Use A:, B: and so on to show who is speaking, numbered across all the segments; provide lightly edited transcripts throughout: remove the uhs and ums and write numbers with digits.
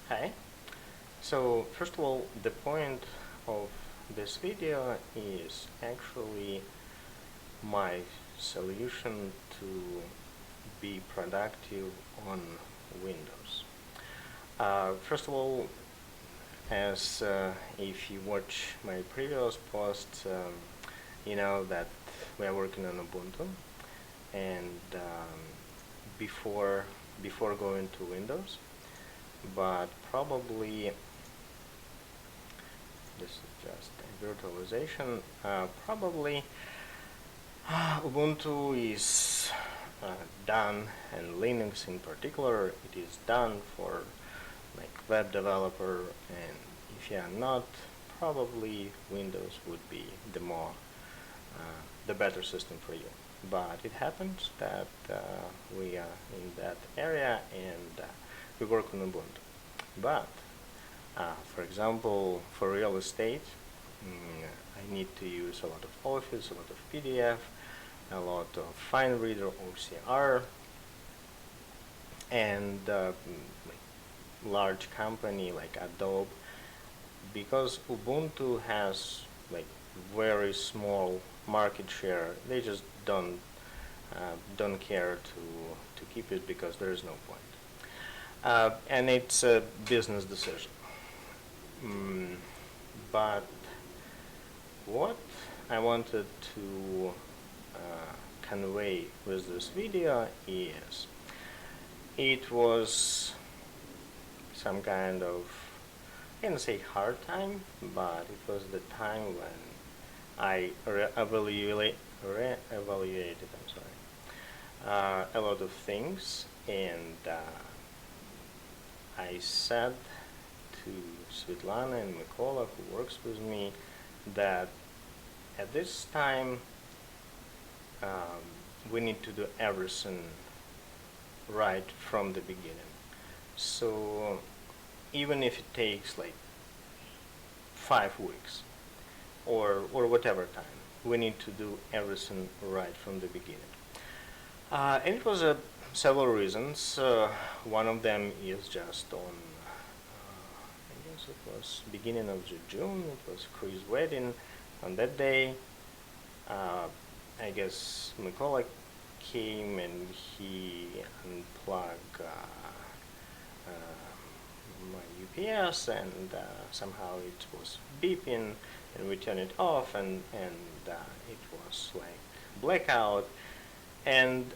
A: Hi. So first of all, the point of this video is actually my solution to be productive on Windows. First of all, as if you watch my previous posts, you know that we are working on Ubuntu, and before before going to Windows, but probably this is just a virtualization. Probably Ubuntu is done, and Linux in particular, it is done for like web developer, and if you are not, probably Windows would be the better system for you. But it happens that we are in that area and we work on Ubuntu. But for example, for real estate, I need to use a lot of Office, a lot of PDF, a lot of Fine Reader, OCR, and like large company like Adobe, because Ubuntu has like very small market share. They just don't care to keep it because there is no point. And it's a business decision. But what I wanted to convey with this video is it was some kind of, I can say hard time, but it was the time when I re-evaluated a lot of things, and I said to Svetlana and Mikola, who works with me, that at this time we need to do everything right from the beginning. So even if it takes like 5 weeks or whatever time, we need to do everything right from the beginning. And it was several reasons. One of them is just on, I guess it was beginning of June, it was Chris' wedding. On that day, I guess Mikola came and he unplugged my UPS, and somehow it was beeping, and we turned it off, and it was like blackout. And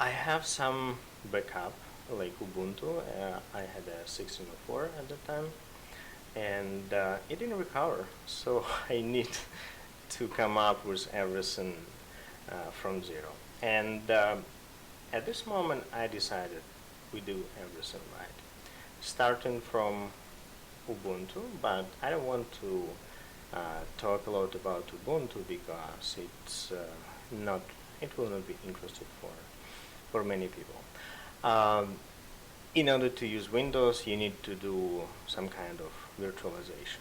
A: I have some backup like Ubuntu. I had a 1604 at the time, and it didn't recover, so I need to come up with everything from zero. And at this moment I decided we do everything right, starting from Ubuntu. But I don't want to talk a lot about Ubuntu because it will not be interesting for many people. In order to use Windows, you need to do some kind of virtualization.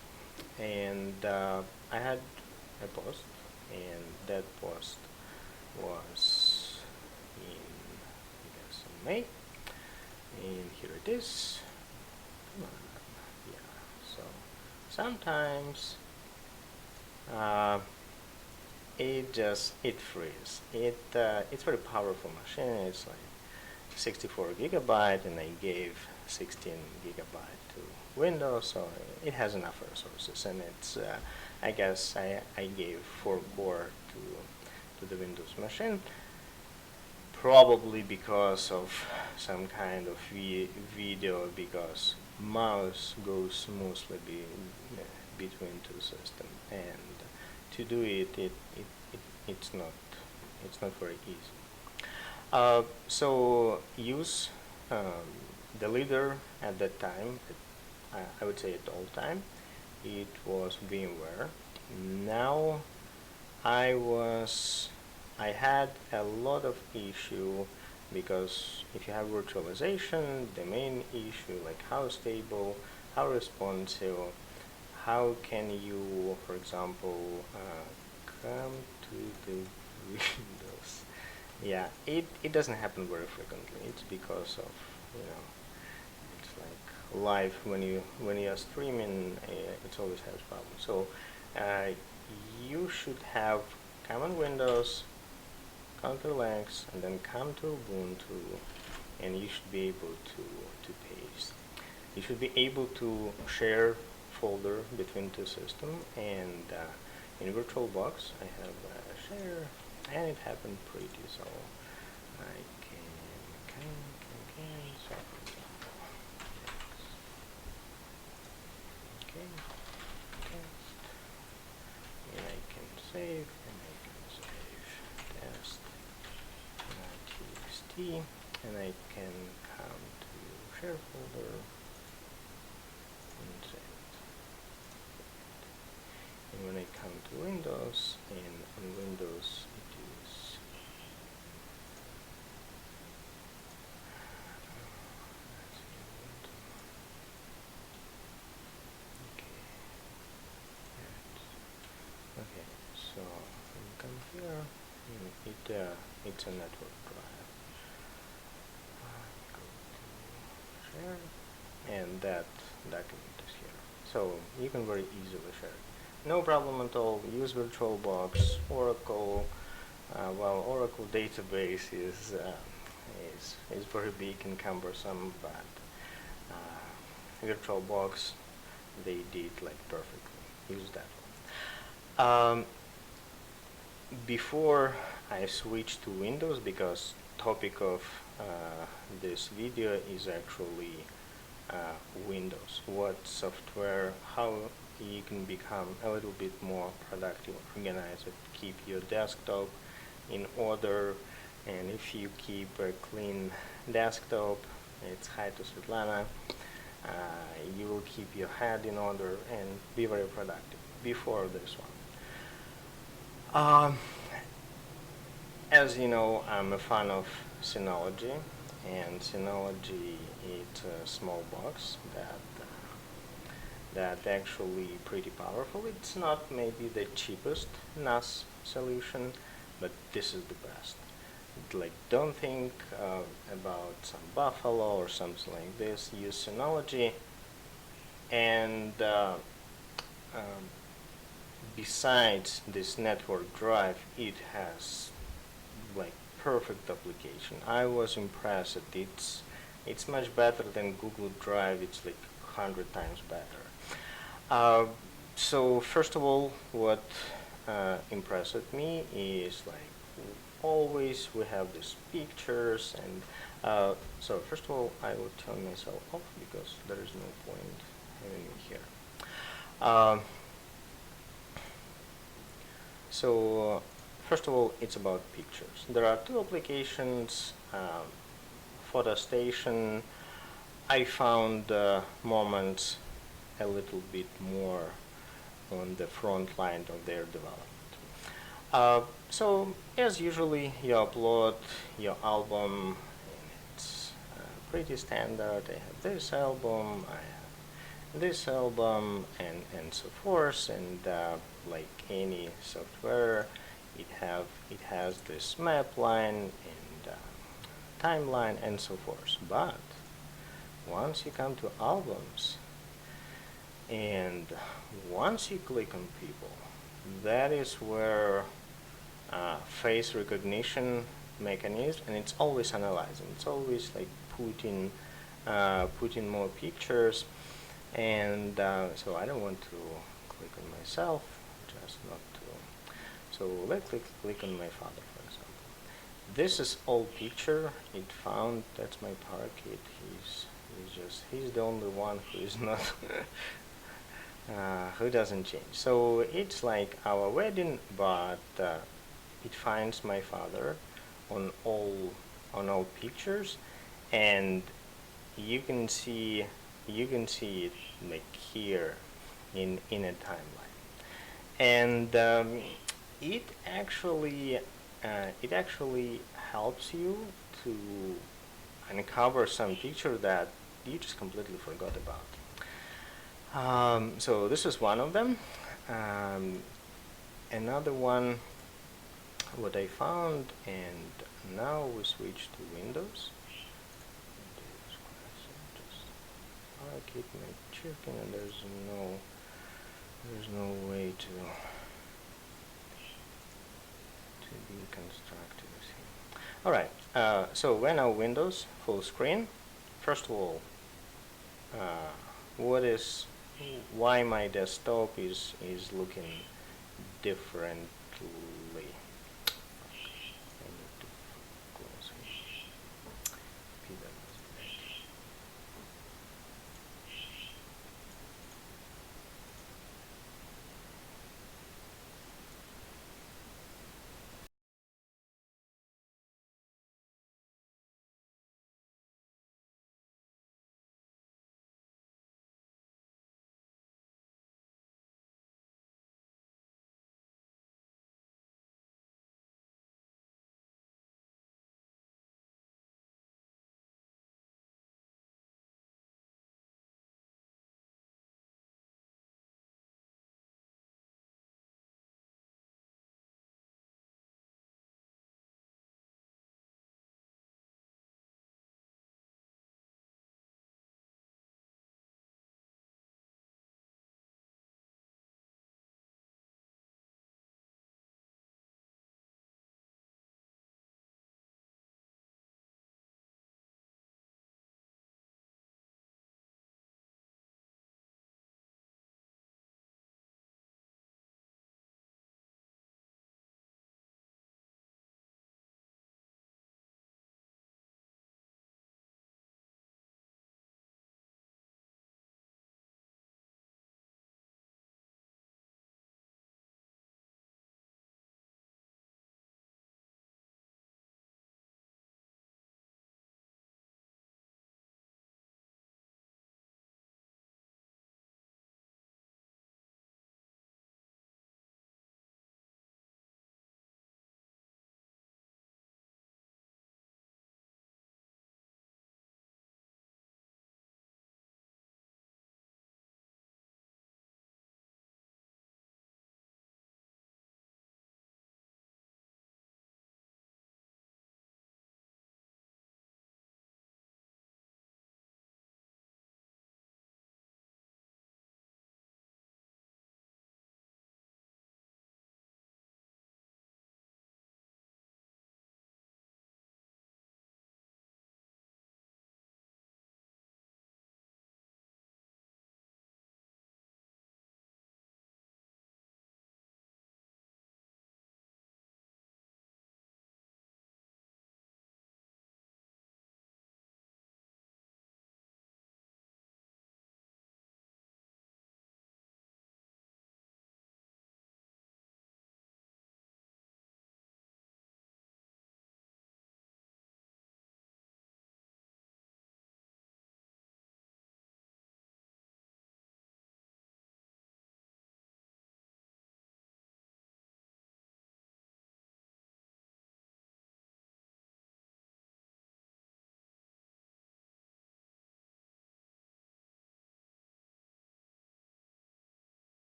A: And I had a post, and that post was in, I guess, in May. And here it is. Come on. Yeah. So sometimes it freezes. It's very powerful machine. It's like 64 gigabyte, and I gave 16 gigabyte to Windows, so it has enough resources. And it's I guess I gave 4 core to the Windows machine, probably because of some kind of video, because mouse goes smoothly between two systems, and to do it's not very easy. So use the leader at that time. I would say at all time it was VMware. Now I had a lot of issue, because if you have virtualization, the main issue like how stable, how responsive, how can you, for example, come to the Windows. Yeah, it doesn't happen very frequently. It's because of, it's like live when you are streaming, it always has problems. So uh, you should have common windows, counter links, and then come to Ubuntu, and you should be able to paste. You should be able to share folder between two systems, and in VirtualBox I have share, and it happened pretty, so I can, so for example, okay, test, and I can save, test, txt, and I can come to share folder and save it. And when I come to Windows, and on Windows it is okay, so when you come here, it's a network drive. Go to share, and that document is here. So you can very easily share it. No problem at all. Use VirtualBox, Oracle. Well, Oracle database is very big and cumbersome, but VirtualBox, they did like perfectly. Use that one. Before I switch to Windows, because topic of this video is actually Windows. What software, how you can become a little bit more productive, organized, keep your desktop in order, and if you keep a clean desktop, it's hi to Svetlana, you will keep your head in order and be very productive before this one. As you know, I'm a fan of Synology, and Synology is a small box that actually pretty powerful. It's not maybe the cheapest NAS solution, but this is the best. Like, don't think about some Buffalo or something like this. Use Synology, and besides this network drive, it has like perfect application. I was impressed. It's much better than Google Drive. It's like 100 times better. So first of all, what impressed me is like always we have these pictures, and so first of all I will turn myself off because there is no point having me here. So first of all, it's about pictures. There are two applications. Photo Station, I found moments a little bit more on the front line of their development. So as usually, you upload your album, and it's pretty standard. I have this album, I have this album, and so forth, and like any software, it has this map line and timeline and so forth. But once you come to albums, and once you click on people, that is where face recognition mechanism, and it's always analyzing. It's always like putting more pictures, and so I don't want to click on myself, just not to. So let's click on my father, for example. This is old picture. It found that's my parakeet. He's the only one who is not who doesn't change. So it's like our wedding, but it finds my father on all pictures, and you can see it like here in a timeline, and it actually helps you to uncover some picture that you just completely forgot about. So this is one of them. Another one, what I found, and now we switch to Windows. keep my chicken, and there's no way to be constructive here. All right. So when our Windows full screen, first of all, uh, what is why my desktop is looking differently?